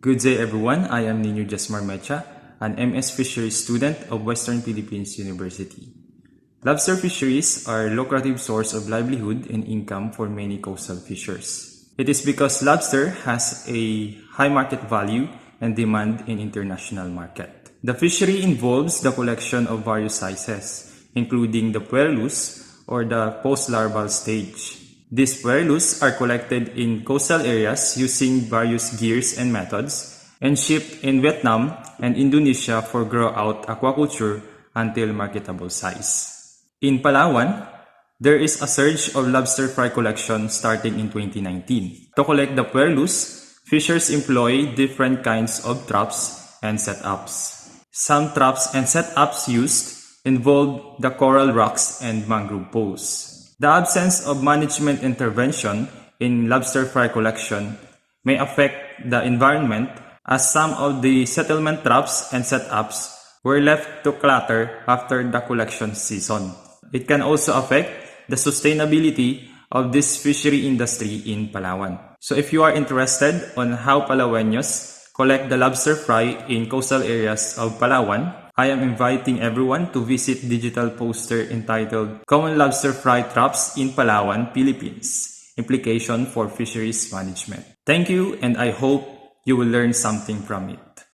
Good day everyone, I am Nino Jasmar Mecha, an MS Fisheries student of Western Philippines University. Lobster fisheries are a lucrative source of livelihood and income for many coastal fishers. It is because lobster has a high market value and demand in international market. The fishery involves the collection of various sizes, including the puerlus or the post-larval stage. These puerlus are collected in coastal areas using various gears and methods and shipped in Vietnam and Indonesia for grow-out aquaculture until marketable size. In Palawan, there is a surge of lobster fry collection starting in 2019. To collect the puerlus, fishers employ different kinds of traps and setups. Some traps and setups used involve the coral rocks and mangrove poles. The absence of management intervention in lobster fry collection may affect the environment as some of the settlement traps and setups were left to clutter after the collection season. It can also affect the sustainability of this fishery industry in Palawan. So if you are interested on how Palaweños collect the lobster fry in coastal areas of Palawan, I am inviting everyone to visit digital poster entitled Common Lobster Fry Traps in Palawan, Philippines, Implication for Fisheries Management. Thank you, and I hope you will learn something from it.